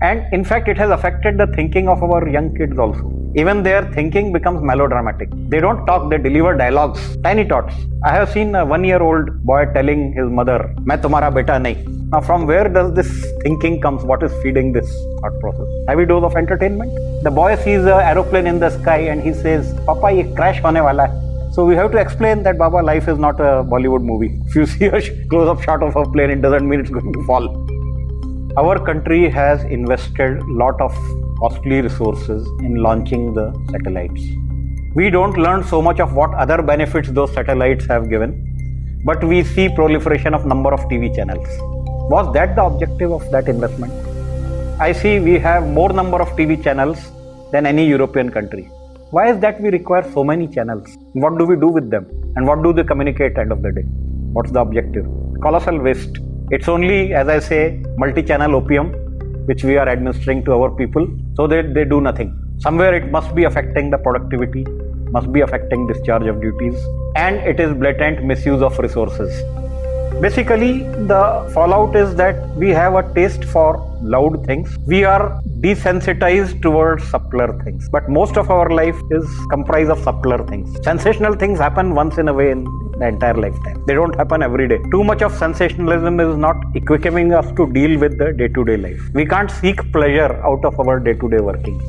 And in fact, it has affected the thinking of our young kids also. Even their thinking becomes melodramatic. They don't talk, they deliver dialogues, tiny thoughts. I have seen a 1-year-old boy telling his mother, "Main tumhara beta nahi." Now, from where does this thinking comes? What is feeding this thought process? Heavy dose of entertainment. The boy sees an aeroplane in the sky and he says, "Papa, ye crash hone wala hai." So we have to explain that, Baba, life is not a Bollywood movie. If you see a close-up shot of a plane, it doesn't mean it's going to fall. Our country has invested a lot of costly resources in launching the satellites. We don't learn so much of what other benefits those satellites have given, but we see proliferation of number of TV channels. Was that the objective of that investment? I see we have more number of TV channels than any European country. Why is that we require so many channels? What do we do with them? And what do they communicate at the end of the day? What's the objective? Colossal waste. It's only, as I say, multi-channel opium which we are administering to our people, so that they do nothing. Somewhere it must be affecting the productivity, must be affecting discharge of duties, and it is blatant misuse of resources. Basically, the fallout is that we have a taste for loud things. We are desensitized towards subtler things. But most of our life is comprised of subtler things. Sensational things happen once in a way in the entire lifetime. They don't happen every day. Too much of sensationalism is not equipping us to deal with the day-to-day life. We can't seek pleasure out of our day-to-day working.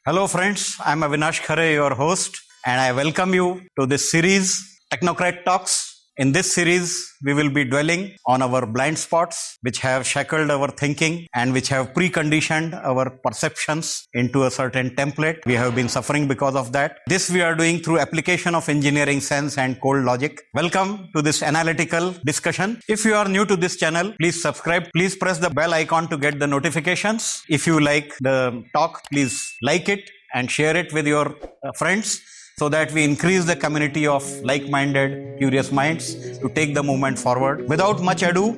Hello friends, I'm Avinash Khare, your host, and I welcome you to this series, Technocrat Talks. In this series, we will be dwelling on our blind spots, which have shackled our thinking and which have preconditioned our perceptions into a certain template. We have been suffering because of that. This we are doing through application of engineering sense and cold logic. Welcome to this analytical discussion. If you are new to this channel, please subscribe. Please press the bell icon to get the notifications. If you like the talk, please like it and share it with your friends, so that we increase the community of like-minded, curious minds to take the movement forward. Without much ado,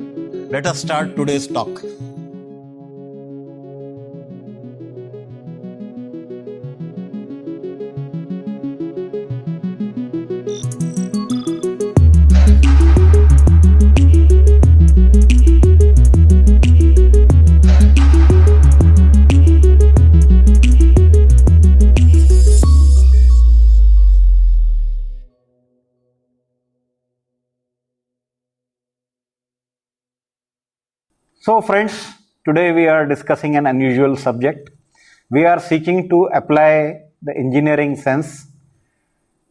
let us start today's talk. So friends, today we are discussing an unusual subject. We are seeking to apply the engineering sense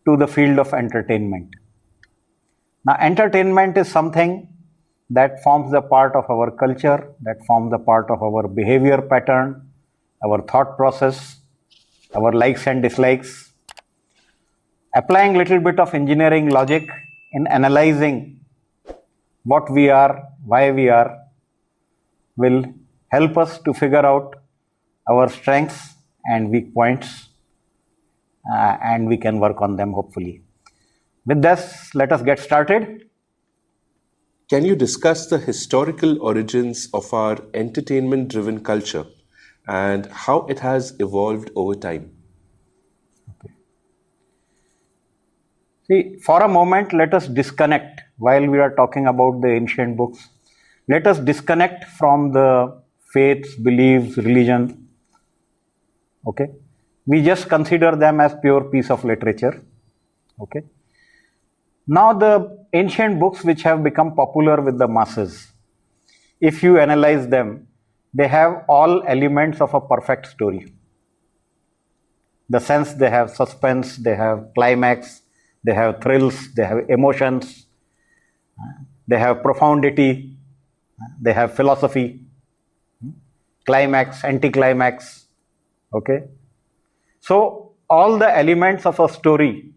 to the field of entertainment. Now, entertainment is something that forms a part of our culture, that forms a part of our behavior pattern, our thought process, our likes and dislikes. Applying little bit of engineering logic in analyzing what we are, why we are, will help us to figure out our strengths and weak points, and we can work on them hopefully. With this, let us get started. Can you discuss the historical origins of our entertainment-driven culture and how it has evolved over time? Okay. See, for a moment, let us disconnect while we are talking about the ancient books. Let us disconnect from the faiths, beliefs, religion. Okay, we just consider them as pure piece of literature. Okay. Now the ancient books which have become popular with the masses, if you analyze them, they have all elements of a perfect story. The sense they have suspense, they have climax, they have thrills, they have emotions, they have profundity. They have philosophy, climax, anticlimax, okay. So all the elements of a story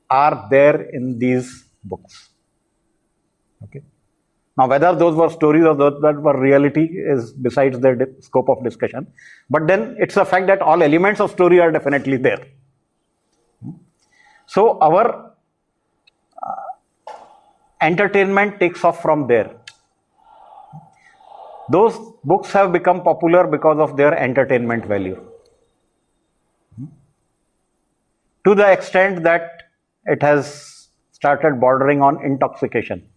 are there in these books, okay. Now whether those were stories or those that were reality is besides the scope of discussion, but then it's a fact that all elements of story are definitely there. So our entertainment takes off from there. Those books have become popular because of their entertainment value, to the extent that it has started bordering on intoxication.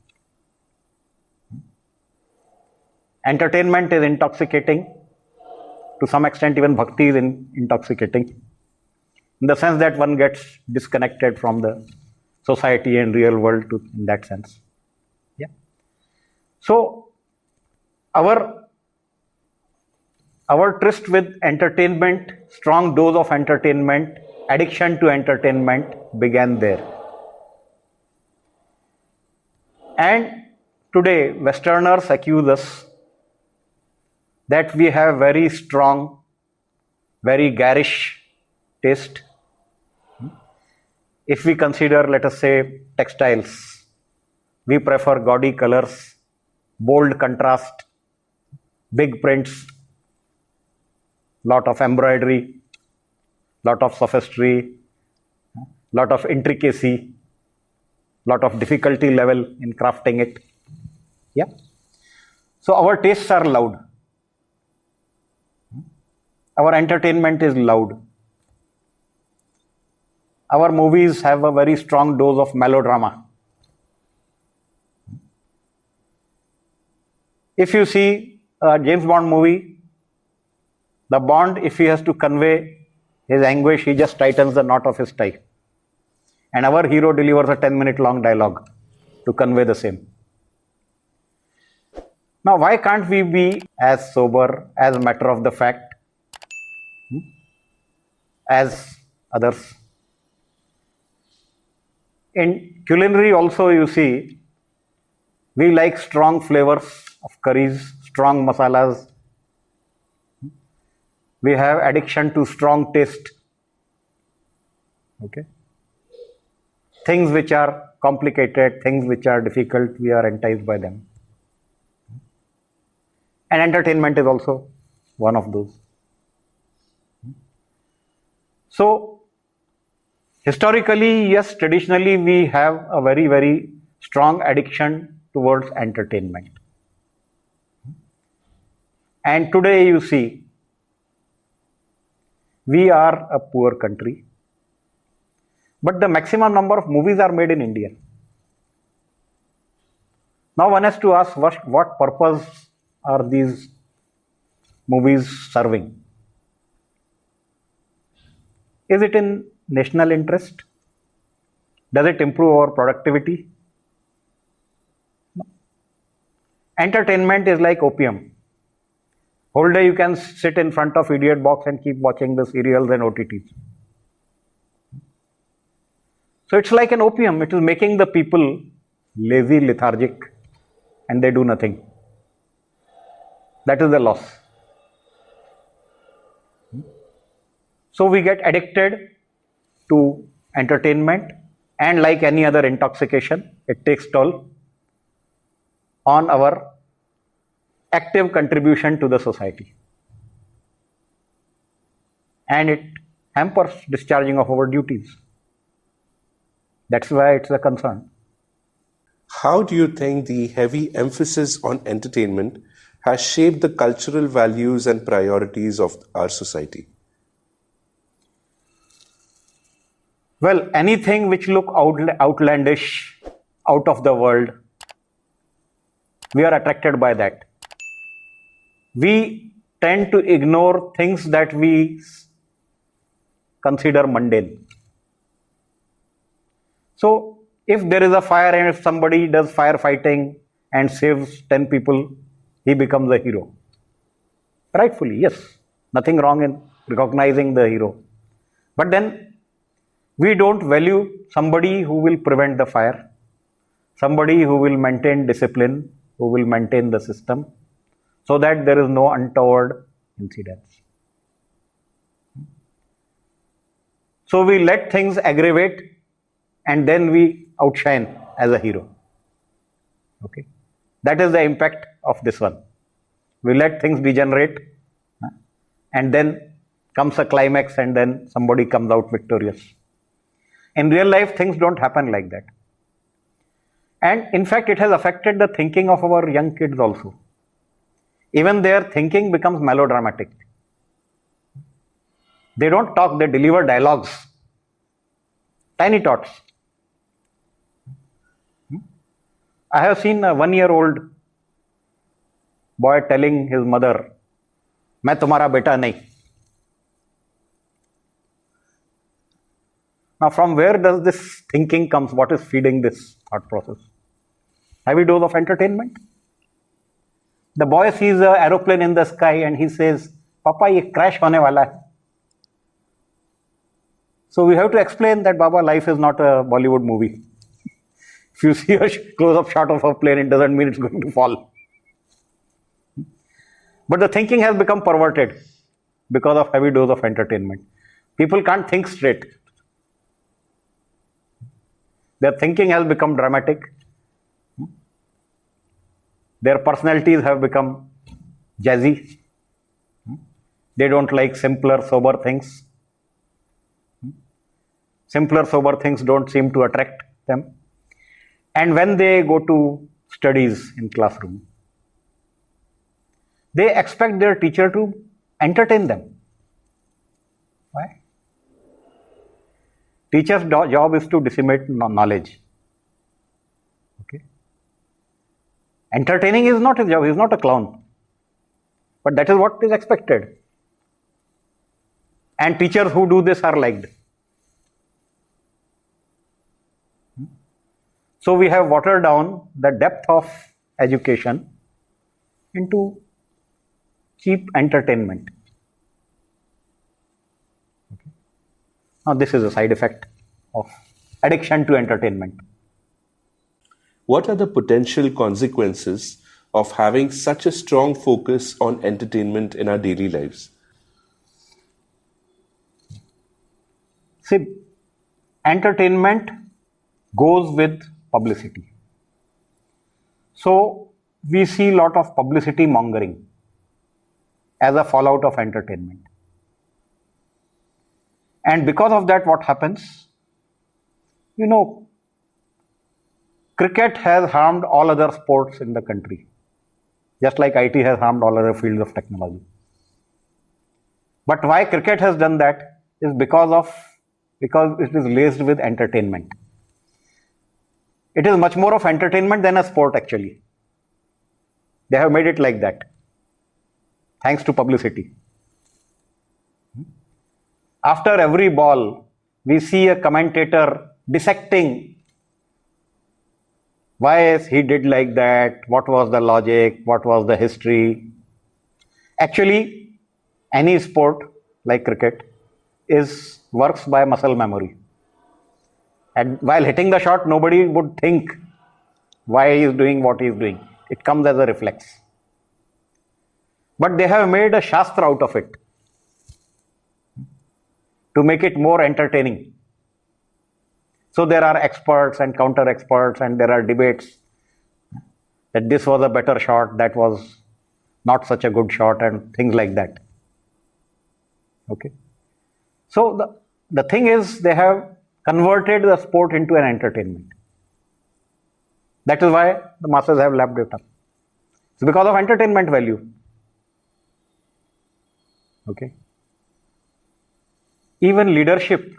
Entertainment is intoxicating. To some extent, even bhakti is intoxicating. In the sense that one gets disconnected from the society and real world in that sense. Yeah. So our tryst with entertainment, strong dose of entertainment, addiction to entertainment began there. And today, Westerners accuse us that we have very strong, very garish taste. If we consider, let us say, textiles, we prefer gaudy colors, bold contrast, big prints, lot of embroidery, lot of sophistry, lot of intricacy, lot of difficulty level in crafting it. Yeah. So our tastes are loud. Our entertainment is loud. Our movies have a very strong dose of melodrama. If you see a James Bond movie, the Bond, if he has to convey his anguish, he just tightens the knot of his tie. And our hero delivers a 10-minute long dialogue to convey the same. Now, why can't we be as sober, as a matter of the fact, as others? In culinary also, you see, we like strong flavors of curries, strong masalas. We have addiction to strong taste. Okay. Things which are complicated, things which are difficult, we are enticed by them. And entertainment is also one of those. So, historically, yes, traditionally, we have a very, very strong addiction towards entertainment. And today, you see, we are a poor country, but the maximum number of movies are made in India. Now, one has to ask what purpose are these movies serving? Is it in national interest? Does it improve our productivity? No. Entertainment is like opium. Whole day you can sit in front of idiot box and keep watching the serials and OTTs. So it's like an opium. It is making the people lazy, lethargic, and they do nothing. That is the loss. So we get addicted to entertainment, and like any other intoxication, it takes toll on our active contribution to the society. And it hampers discharging of our duties. That's why it's a concern. How do you think the heavy emphasis on entertainment has shaped the cultural values and priorities of our society? Well, anything which look outlandish, out of the world, we are attracted by that. We tend to ignore things that we consider mundane. So, if there is a fire and if somebody does firefighting and saves 10 people, he becomes a hero. Rightfully, yes. Nothing wrong in recognizing the hero. But then, we don't value somebody who will prevent the fire, somebody who will maintain discipline, who will maintain the system, so that there is no untoward incidents. So we let things aggravate and then we outshine as a hero. Okay, that is the impact of this one. We let things degenerate and then comes a climax and then somebody comes out victorious. In real life, things don't happen like that. And in fact, it has affected the thinking of our young kids also. Even their thinking becomes melodramatic. They don't talk, they deliver dialogues. Tiny tots. I have seen a 1-year-old boy telling his mother, मैं तुम्हारा बेटा नहीं. Now, from where does this thinking comes? What is feeding this thought process? Heavy dose of entertainment. The boy sees an aeroplane in the sky and he says, Papa, ये crash होने वाला है. So we have to explain that, Baba, life is not a Bollywood movie. If you see a close-up shot of a plane, it doesn't mean it's going to fall. But the thinking has become perverted because of heavy dose of entertainment. People can't think straight. Their thinking has become dramatic. Their personalities have become jazzy. They don't like simpler, sober things. Simpler, sober things don't seem to attract them. And when they go to studies in classroom, they expect their teacher to entertain them. Why? Teacher's job is to disseminate knowledge. Okay. Entertaining is not his job. He is not a clown. But that is what is expected. And teachers who do this are liked. So we have watered down the depth of education into cheap entertainment. Okay. Now this is a side effect of addiction to entertainment. What are the potential consequences of having such a strong focus on entertainment in our daily lives? See, entertainment goes with publicity. So we see a lot of publicity mongering as a fallout of entertainment. And because of that, what happens? You know, cricket has harmed all other sports in the country, just like IT has harmed all other fields of technology. But why cricket has done that is because it is laced with entertainment. It is much more of entertainment than a sport actually. They have made it like that, thanks to publicity. After every ball, we see a commentator dissecting why he did like that, what was the logic, what was the history. Actually, any sport like cricket works by muscle memory. And while hitting the shot, nobody would think why he is doing what he is doing. It comes as a reflex. But they have made a shastra out of it to make it more entertaining. So there are experts and counter experts, and there are debates that this was a better shot, that was not such a good shot, and things like that. Okay. So the thing is, they have converted the sport into an entertainment. That is why the masses have lapped it up. It's because of entertainment value. Okay. Even leadership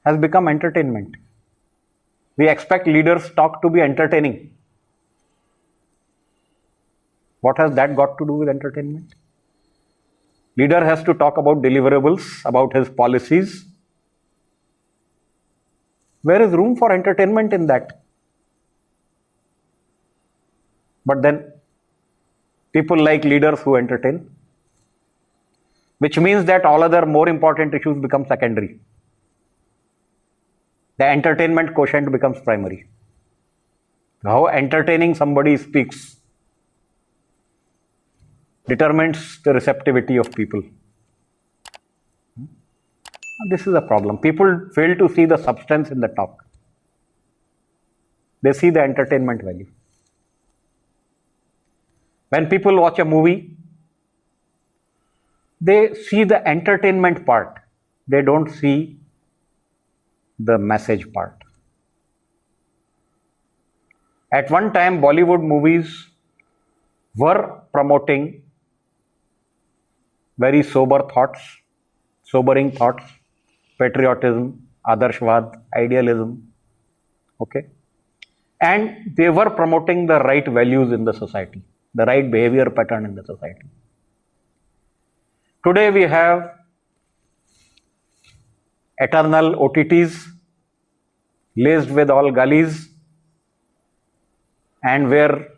has become entertainment. We expect leaders' talk to be entertaining. What has that got to do with entertainment? Leader has to talk about deliverables, about his policies. Where is room for entertainment in that? But then people like leaders who entertain, which means that all other more important issues become secondary. The entertainment quotient becomes primary. How entertaining somebody speaks determines the receptivity of people. This is a problem. People fail to see the substance in the talk. They see the entertainment value. When people watch a movie, they see the entertainment part. They don't see the message part. At one time, Bollywood movies were promoting very sobering thoughts, patriotism, adarshvad, idealism. Okay. And they were promoting the right values in the society, the right behavior pattern in the society. Today we have eternal OTTs laced with all gullies, and where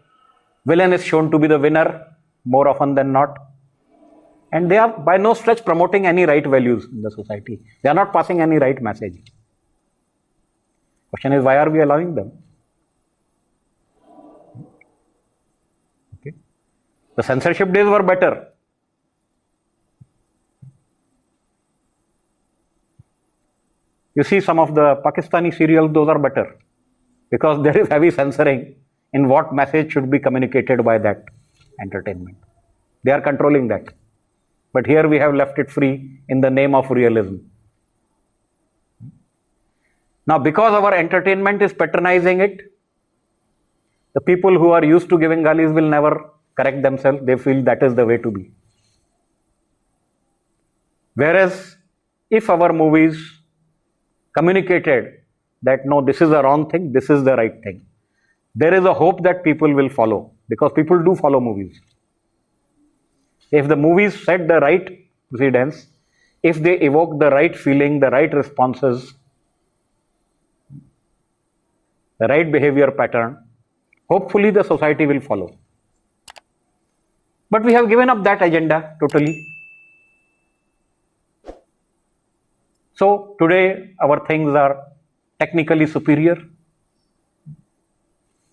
villain is shown to be the winner more often than not. And they are by no stretch promoting any right values in the society. They are not passing any right message. Question is, why are we allowing them? Okay. The censorship days were better. You see some of the Pakistani serials, those are better because there is heavy censoring in what message should be communicated by that entertainment. They are controlling that. But here we have left it free in the name of realism. Now, because our entertainment is patronizing it, the people who are used to giving galis will never correct themselves. They feel that is the way to be. Whereas, if our movies communicated that no, this is the wrong thing, this is the right thing, there is a hope that people will follow, because people do follow movies. If the movies set the right precedence, if they evoke the right feeling, the right responses, the right behavior pattern, hopefully the society will follow. But we have given up that agenda totally. So today our things are technically superior.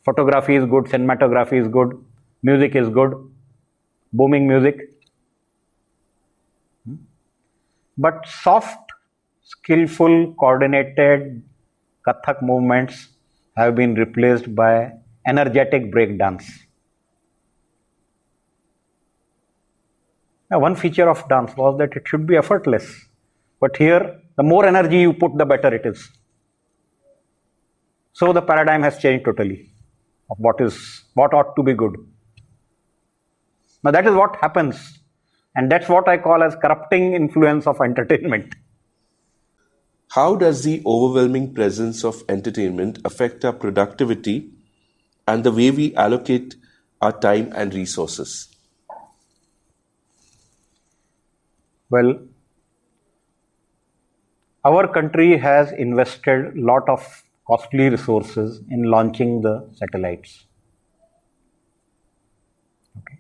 Photography is good, cinematography is good, music is good, booming music. But soft, skillful, coordinated Kathak movements have been replaced by energetic breakdance. Now, one feature of dance was that it should be effortless. But here, the more energy you put, the better it is. So the paradigm has changed totally of what ought to be good. Now that is what happens, and that's what I call as corrupting influence of entertainment. How does the overwhelming presence of entertainment affect our productivity and the way we allocate our time and resources? Well, our country has invested a lot of costly resources in launching the satellites. Okay.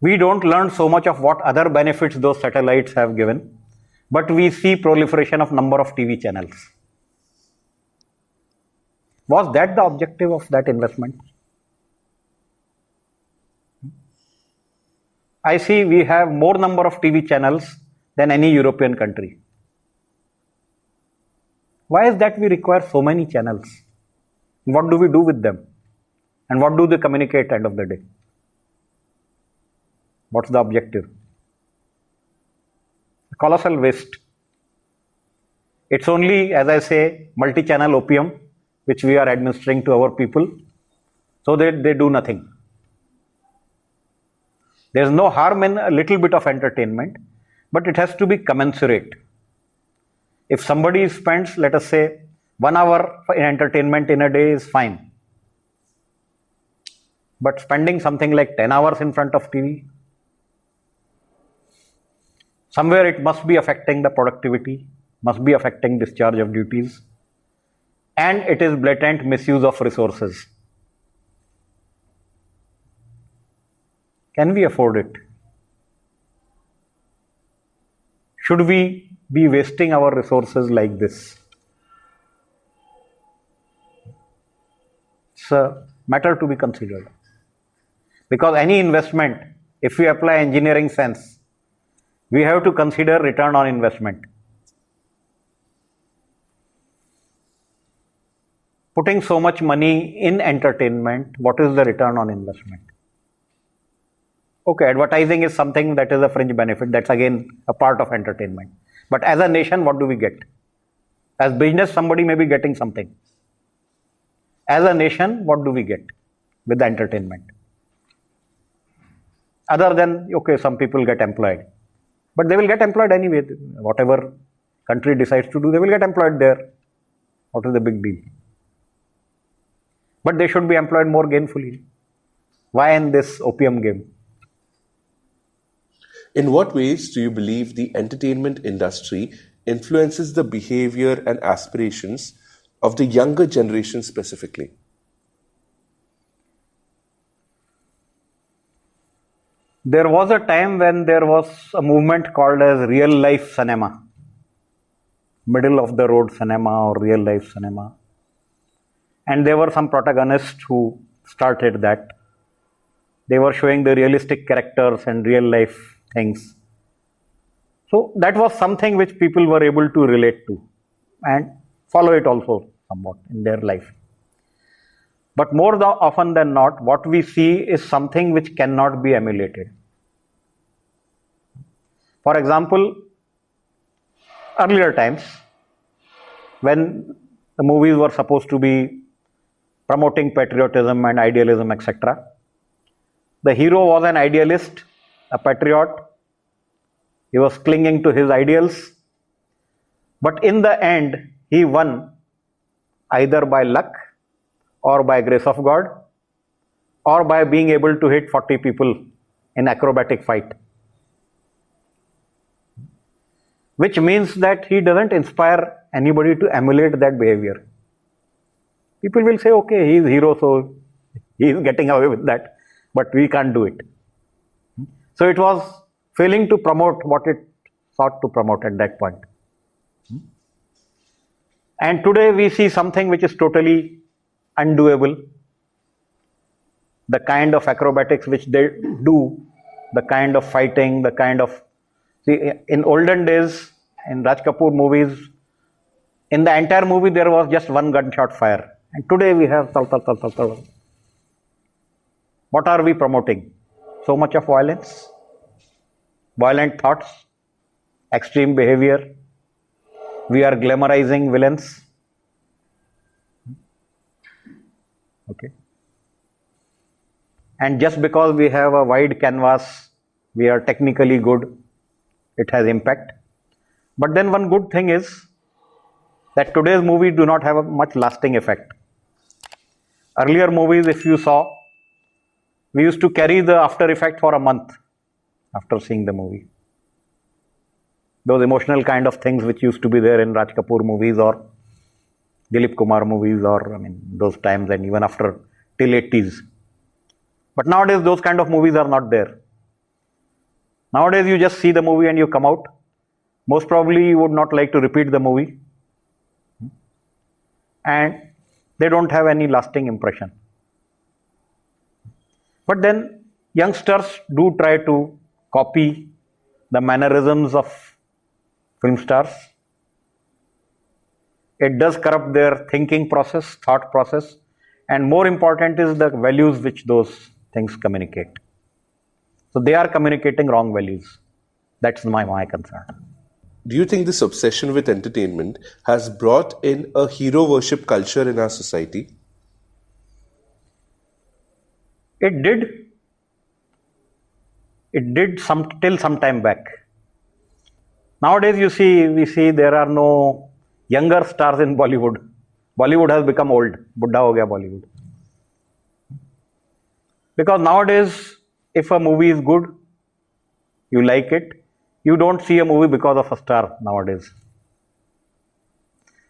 We don't learn so much of what other benefits those satellites have given, but we see proliferation of number of TV channels. Was that the objective of that investment? I see we have more number of TV channels than any European country. Why is that we require so many channels? What do we do with them? And what do they communicate at the end of the day? What's the objective? Colossal waste. It's only, as I say, multi-channel opium which we are administering to our people, so that they do nothing. There's no harm in a little bit of entertainment, but it has to be commensurate. If somebody spends, let us say, 1 hour in entertainment in a day is fine. But spending something like 10 hours in front of TV, somewhere it must be affecting the productivity, must be affecting discharge of duties, and it is blatant misuse of resources. Can we afford it? Should we be wasting our resources like this? It's a matter to be considered. Because any investment, if we apply engineering sense, we have to consider return on investment. Putting so much money in entertainment, what is the return on investment? Okay, advertising is something that is a fringe benefit. That's again a part of entertainment. But as a nation, what do we get? As business, somebody may be getting something. As a nation, what do we get with the entertainment? Other than, okay, some people get employed. But they will get employed anyway. Whatever country decides to do, they will get employed there. What is the big deal? But they should be employed more gainfully. Why in this opium game? In what ways do you believe the entertainment industry influences the behavior and aspirations of the younger generation specifically? There was a time when there was a movement called as real life cinema, middle of the road cinema or real life cinema. And there were some protagonists who started that. They were showing the realistic characters and real life things. So that was something which people were able to relate to and follow it also somewhat in their life. But more often than not, what we see is something which cannot be emulated. For example, earlier times, when the movies were supposed to be promoting patriotism and idealism, etc., the hero was an idealist, a patriot. He was clinging to his ideals. But in the end, he won either by luck or by grace of God or by being able to hit 40 people in acrobatic fight. Which means that he doesn't inspire anybody to emulate that behavior. People will say, okay, he is hero, so he is getting away with that, but we can't do it. So it was failing to promote what it sought to promote at that point. And today we see something which is totally undoable. The kind of acrobatics which they do, the kind of fighting, the kind of... See, in olden days, in Raj Kapoor movies, in the entire movie there was just one gunshot fire. And today we have... What are we promoting? So much of violence, violent thoughts, extreme behavior. We are glamorizing villains. Okay. And just because we have a wide canvas, we are technically good, it has impact. But then one good thing is that today's movies do not have a much lasting effect. Earlier movies, if you saw, we used to carry the after effect for a month after seeing the movie. Those emotional kind of things which used to be there in Raj Kapoor movies or Dilip Kumar movies or those times and even after till 80s. But nowadays those kind of movies are not there. Nowadays you just see the movie and you come out. Most probably you would not like to repeat the movie. And they don't have any lasting impression. But then youngsters do try to copy the mannerisms of film stars. It does corrupt their thinking process, thought process, and more important is the values which those things communicate. So they are communicating wrong values. That's my concern. Do you think this obsession with entertainment has brought in a hero worship culture in our society? It did till some time back. Nowadays we see there are no younger stars in Bollywood. Bollywood has become old. Buddha ho gaya Bollywood. Because nowadays, if a movie is good, you like it, you don't see a movie because of a star nowadays.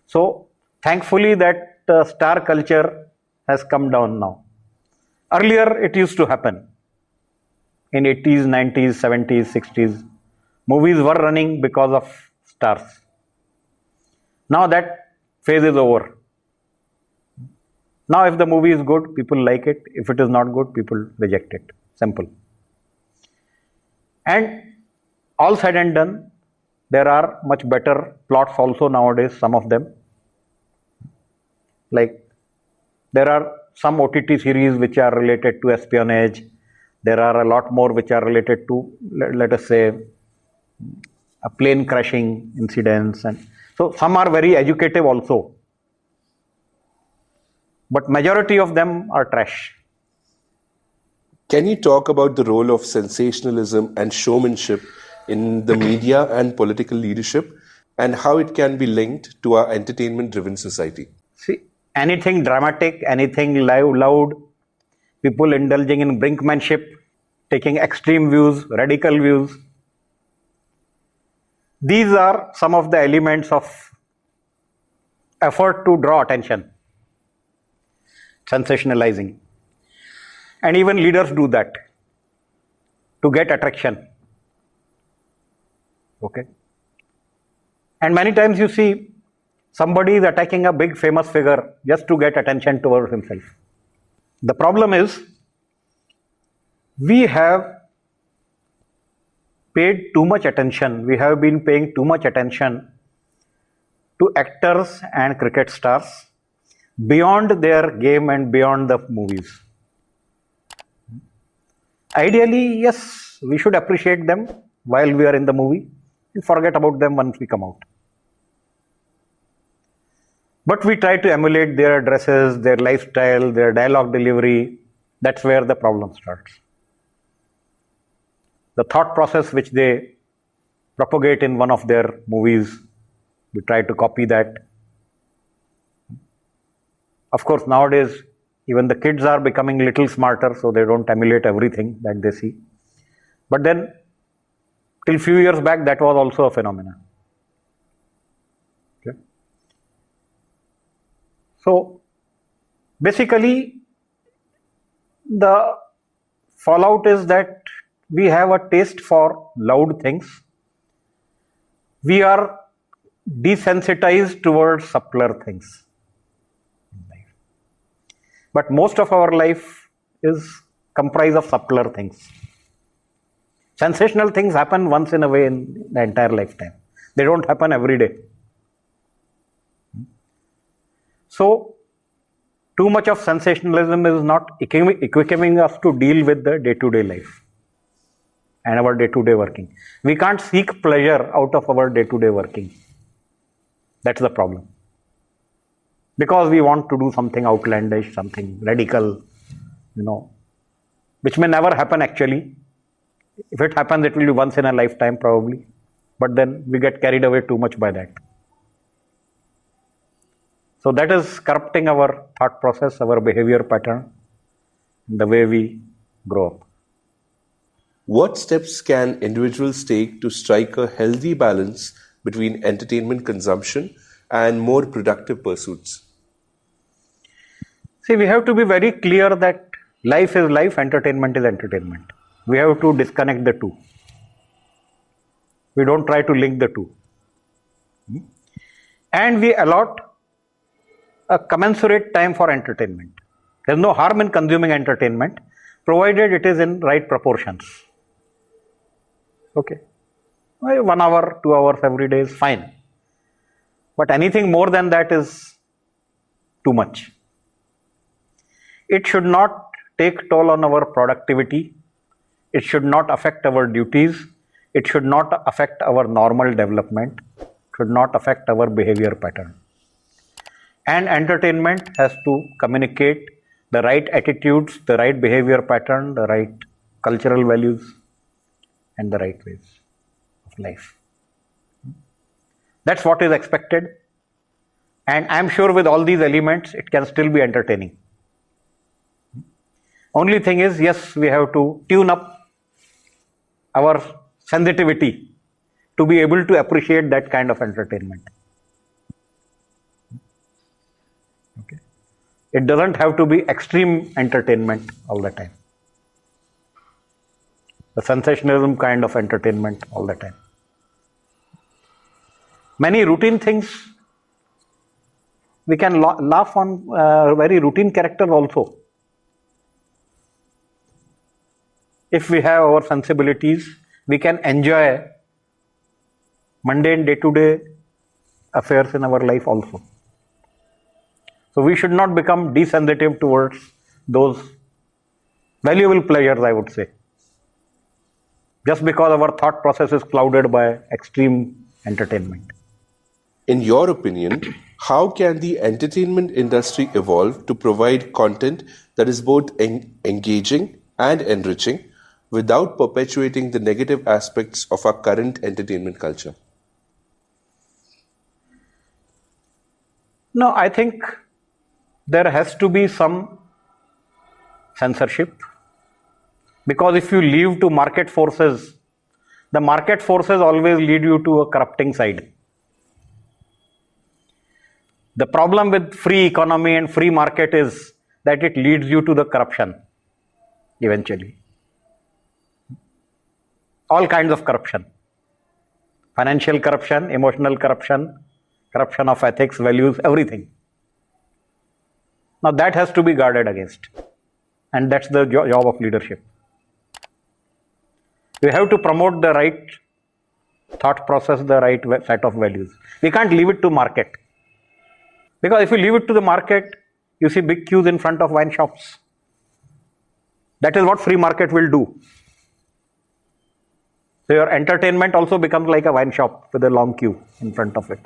So, thankfully that star culture has come down now. Earlier, it used to happen. In 80s, 90s, 70s, 60s, movies were running because of stars. Now that phase is over. Now if the movie is good, people like it. If it is not good, people reject it. Simple. And all said and done, there are much better plots also nowadays, some of them. Like there are some OTT series which are related to espionage. There are a lot more which are related to, let us say, a plane crashing incidents. And so some are very educative also. But majority of them are trash. Can you talk about the role of sensationalism and showmanship in the media and political leadership and how it can be linked to our entertainment-driven society? See, Anything dramatic, anything loud, people indulging in brinkmanship, taking extreme views, radical views. These are some of the elements of effort to draw attention, sensationalizing. And even leaders do that to get attraction. Okay. And many times you see somebody is attacking a big famous figure just to get attention towards himself. The problem is we have paid too much attention, we have been paying too much attention to actors and cricket stars beyond their game and beyond the movies. Ideally, yes, we should appreciate them while we are in the movie and forget about them once we come out. But we try to emulate their dresses, their lifestyle, their dialogue delivery. That's where the problem starts. The thought process which they propagate in one of their movies, we try to copy that. Of course, nowadays, even the kids are becoming little smarter, so they don't emulate everything that they see. But then, till few years back, that was also a phenomenon. Okay. So, basically, the fallout is that we have a taste for loud things. We are desensitized towards subtler things. But most of our life is comprised of subtler things. Sensational things happen once in a way in the entire lifetime. They don't happen every day. So, too much of sensationalism is not equipping us to deal with the day-to-day life and our day-to-day working. We can't seek pleasure out of our day-to-day working. That's the problem. Because we want to do something outlandish, something radical, which may never happen actually. If it happens, it will be once in a lifetime probably. But then we get carried away too much by that. So that is corrupting our thought process, our behavior pattern, the way we grow up. What steps can individuals take to strike a healthy balance between entertainment consumption and more productive pursuits? See, we have to be very clear that life is life, entertainment is entertainment. We have to disconnect the two. We don't try to link the two. And we allot a commensurate time for entertainment. There is no harm in consuming entertainment, provided it is in right proportions. Okay. 1 hour, 2 hours every day is fine. But anything more than that is too much. It should not take toll on our productivity. It should not affect our duties. It should not affect our normal development. It should not affect our behavior pattern. And entertainment has to communicate the right attitudes, the right behavior pattern, the right cultural values, and the right ways of life. That's what is expected. And I'm sure with all these elements, it can still be entertaining. Only thing is, yes, we have to tune up our sensitivity to be able to appreciate that kind of entertainment. Okay. It doesn't have to be extreme entertainment all the time. The sensationalism kind of entertainment all the time. Many routine things, we can laugh on very routine characters also. If we have our sensibilities, we can enjoy mundane day-to-day affairs in our life also. So we should not become desensitive towards those valuable pleasures, I would say. Just because our thought process is clouded by extreme entertainment. In your opinion, how can the entertainment industry evolve to provide content that is both engaging and enriching without perpetuating the negative aspects of our current entertainment culture? No, I think there has to be some censorship, because if you leave to market forces, the market forces always lead you to a corrupting side. The problem with free economy and free market is that it leads you to the corruption eventually. All kinds of corruption: financial corruption, emotional corruption, corruption of ethics, values, everything. Now that has to be guarded against, and that's the job of leadership. We have to promote the right thought process, the right set of values. We can't leave it to market, because if you leave it to the market, you see big queues in front of wine shops. That is what free market will do. So your entertainment also becomes like a wine shop with a long queue in front of it.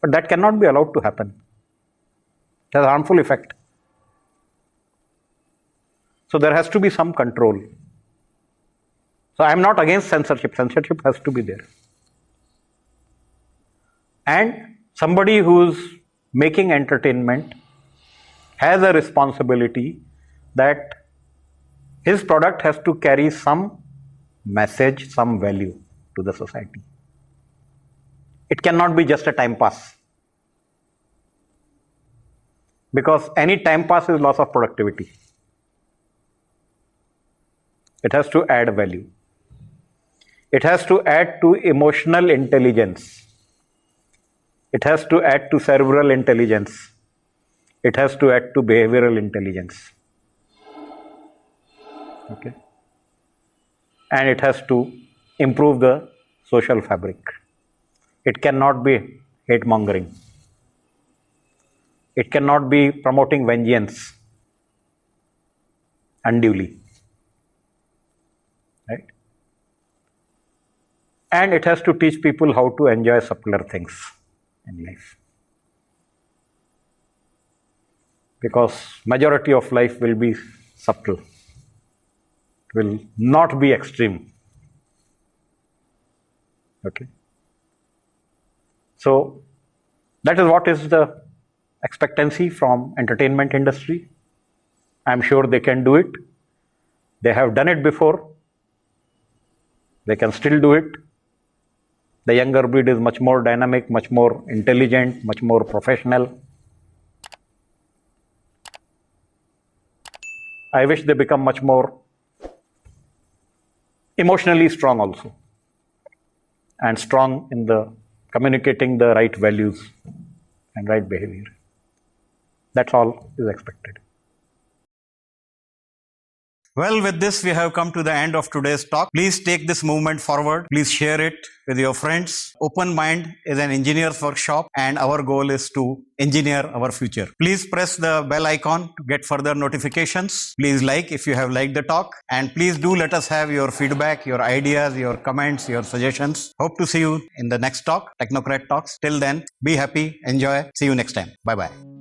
But that cannot be allowed to happen. It has a harmful effect. So there has to be some control. So I am not against censorship. Censorship has to be there. And somebody who's making entertainment has a responsibility that his product has to carry some message, some value to the society. It cannot be just a time pass, because any time pass is loss of productivity. It has to add value. It has to add to emotional intelligence. It has to add to cerebral intelligence. It has to add to behavioral intelligence. Okay. And it has to improve the social fabric. It cannot be hate mongering. It cannot be promoting vengeance unduly. Right? And it has to teach people how to enjoy subtler things in life. Because majority of life will be subtle. It will not be extreme. Okay. So that is what is the expectancy from entertainment industry. I am sure they can do it. They have done it before. They can still do it. The younger breed is much more dynamic, much more intelligent, much more professional. I wish they become much more emotionally strong also, and strong in the communicating the right values and right behavior. That's all is expected. Well, with this, we have come to the end of today's talk. Please take this movement forward. Please share it with your friends. Open Mind is an engineer's workshop, and our goal is to engineer our future. Please press the bell icon to get further notifications. Please like if you have liked the talk, and please do let us have your feedback, your ideas, your comments, your suggestions. Hope to see you in the next talk, Technocrat Talks. Till then, be happy, enjoy. See you next time. Bye-bye.